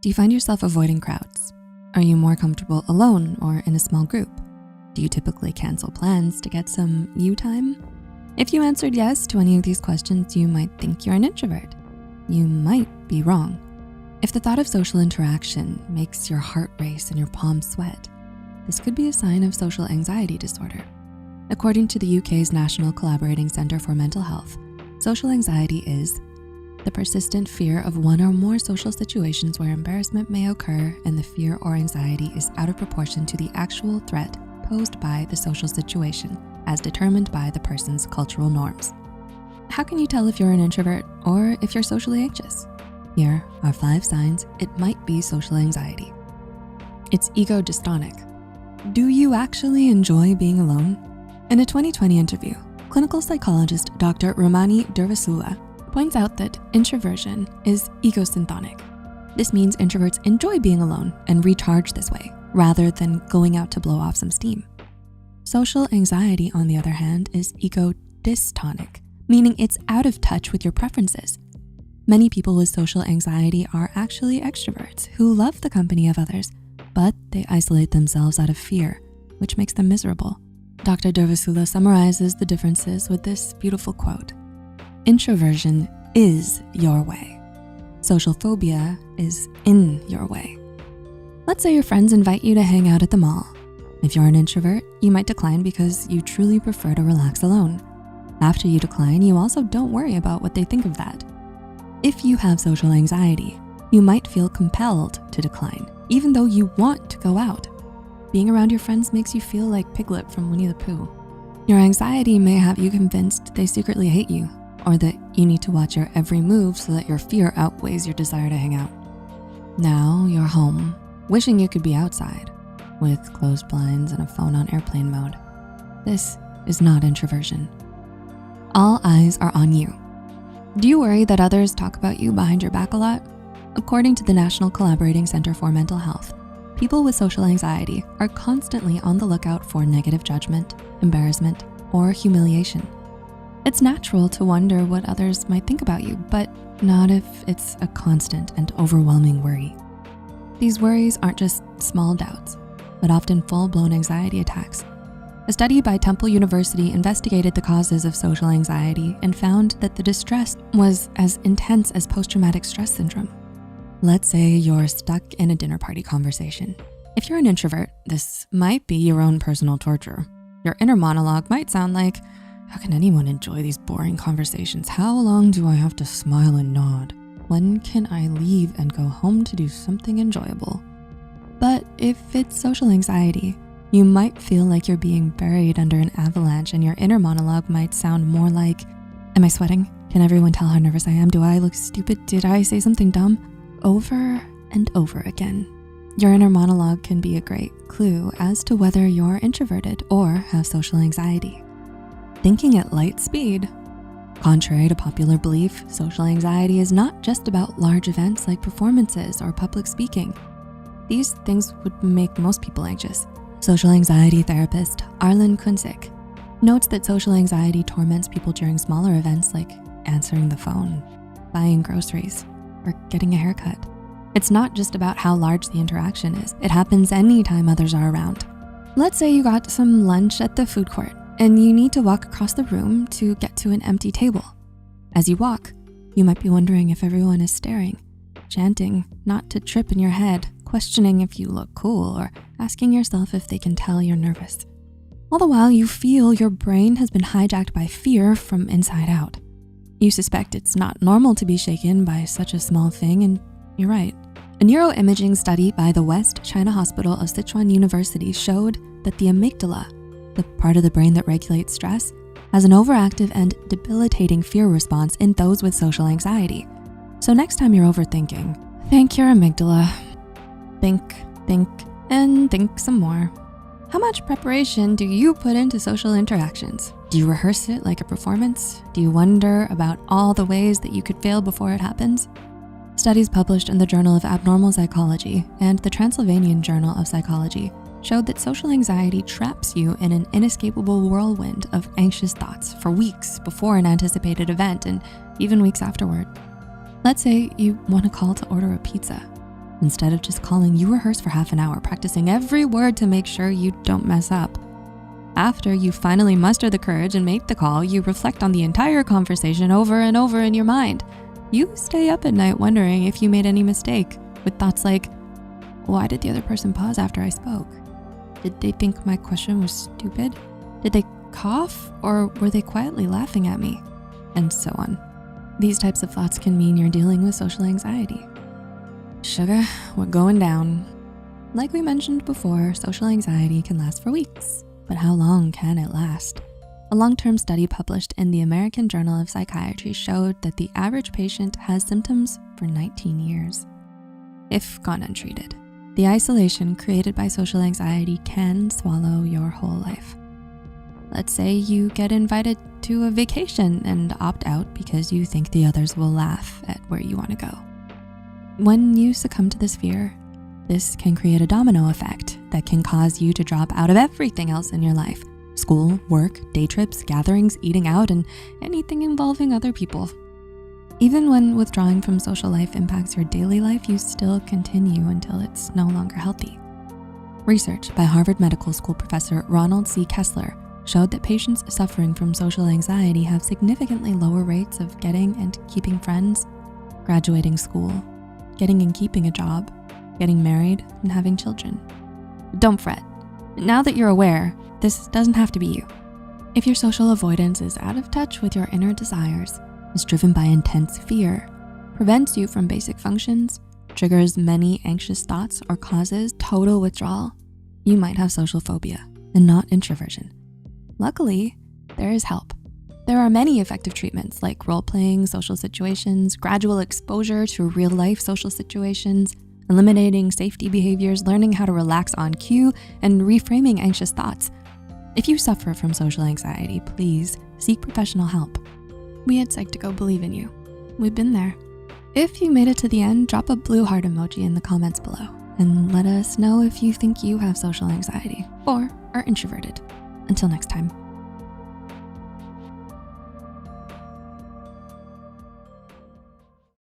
Do you find yourself avoiding crowds? Are you more comfortable alone or in a small group? Do you typically cancel plans to get some you time? If you answered yes to any of these questions, you might think you're an introvert. You might be wrong. If the thought of social interaction makes your heart race and your palms sweat, this could be a sign of social anxiety disorder. According to the UK's National Collaborating Centre for Mental Health, social anxiety is the persistent fear of one or more social situations where embarrassment may occur and the fear or anxiety is out of proportion to the actual threat posed by the social situation as determined by the person's cultural norms. How can you tell if you're an introvert or if you're socially anxious? Here are 5 signs it might be social anxiety. It's ego dystonic. Do you actually enjoy being alone? In a 2020 interview, clinical psychologist Dr. Romani Durvasula points out that introversion is egosyntonic. This means introverts enjoy being alone and recharge this way, rather than going out to blow off some steam. Social anxiety, on the other hand, is ego dystonic, meaning it's out of touch with your preferences. Many people with social anxiety are actually extroverts who love the company of others, but they isolate themselves out of fear, which makes them miserable. Dr. Durvasula summarizes the differences with this beautiful quote: "Introversion is your way. Social phobia is in your way." Let's say your friends invite you to hang out at the mall. If you're an introvert, you might decline because you truly prefer to relax alone. After you decline, you also don't worry about what they think of that. If you have social anxiety, you might feel compelled to decline, even though you want to go out. Being around your friends makes you feel like Piglet from Winnie the Pooh. Your anxiety may have you convinced they secretly hate you, or that you need to watch your every move so that your fear outweighs your desire to hang out. Now you're home, wishing you could be outside, with closed blinds and a phone on airplane mode. This is not introversion. All eyes are on you. Do you worry that others talk about you behind your back a lot? According to the National Collaborating Centre for Mental Health, people with social anxiety are constantly on the lookout for negative judgment, embarrassment, or humiliation. It's natural to wonder what others might think about you, but not if it's a constant and overwhelming worry. These worries aren't just small doubts, but often full-blown anxiety attacks. A study by Temple University investigated the causes of social anxiety and found that the distress was as intense as post-traumatic stress syndrome. Let's say you're stuck in a dinner party conversation. If you're an introvert, this might be your own personal torture. Your inner monologue might sound like, how can anyone enjoy these boring conversations? How long do I have to smile and nod? When can I leave and go home to do something enjoyable? But if it's social anxiety, you might feel like you're being buried under an avalanche, and your inner monologue might sound more like, am I sweating? Can everyone tell how nervous I am? Do I look stupid? Did I say something dumb? Over and over again. Your inner monologue can be a great clue as to whether you're introverted or have social anxiety. Thinking at light speed. Contrary to popular belief, social anxiety is not just about large events like performances or public speaking. These things would make most people anxious. Social anxiety therapist Arlen Kunzik notes that social anxiety torments people during smaller events like answering the phone, buying groceries, or getting a haircut. It's not just about how large the interaction is. It happens anytime others are around. Let's say you got some lunch at the food court and you need to walk across the room to get to an empty table. As you walk, you might be wondering if everyone is staring, chanting not to trip in your head, questioning if you look cool, or asking yourself if they can tell you're nervous. All the while, you feel your brain has been hijacked by fear from inside out. You suspect it's not normal to be shaken by such a small thing, and you're right. A neuroimaging study by the West China Hospital of Sichuan University showed that the amygdala, the part of the brain that regulates stress, has an overactive and debilitating fear response in those with social anxiety. So next time you're overthinking, thank your amygdala. Think, and think some more. How much preparation do you put into social interactions? Do you rehearse it like a performance? Do you wonder about all the ways that you could fail before it happens? Studies published in the Journal of Abnormal Psychology and the Transylvanian Journal of Psychology showed that social anxiety traps you in an inescapable whirlwind of anxious thoughts for weeks before an anticipated event and even weeks afterward. Let's say you want to call to order a pizza. Instead of just calling, you rehearse for half an hour, practicing every word to make sure you don't mess up. After you finally muster the courage and make the call, you reflect on the entire conversation over and over in your mind. You stay up at night wondering if you made any mistake, with thoughts like, why did the other person pause after I spoke? Did they think my question was stupid? Did they cough, or were they quietly laughing at me? And so on. These types of thoughts can mean you're dealing with social anxiety. Sugar, we're going down. Like we mentioned before, social anxiety can last for weeks. But how long can it last? A long-term study published in the American Journal of Psychiatry showed that the average patient has symptoms for 19 years. If gone untreated, the isolation created by social anxiety can swallow your whole life. Let's say you get invited to a vacation and opt out because you think the others will laugh at where you want to go. When you succumb to this fear, this can create a domino effect that can cause you to drop out of everything else in your life: school, work, day trips, gatherings, eating out, and anything involving other people. Even when withdrawing from social life impacts your daily life, you still continue until it's no longer healthy. Research by Harvard Medical School professor Ronald C. Kessler showed that patients suffering from social anxiety have significantly lower rates of getting and keeping friends, graduating school, getting and keeping a job, getting married, and having children. Don't fret. Now that you're aware, this doesn't have to be you. If your social avoidance is out of touch with your inner desires, is driven by intense fear, prevents you from basic functions, triggers many anxious thoughts, or causes total withdrawal, you might have social phobia and not introversion. Luckily, there is help. There are many effective treatments like role-playing social situations, gradual exposure to real-life social situations, eliminating safety behaviors, learning how to relax on cue, and reframing anxious thoughts. If you suffer from social anxiety, please seek professional help. We at Psych believe in you. We've been there. If you made it to the end, drop a blue heart emoji in the comments below and let us know if you think you have social anxiety or are introverted. Until next time.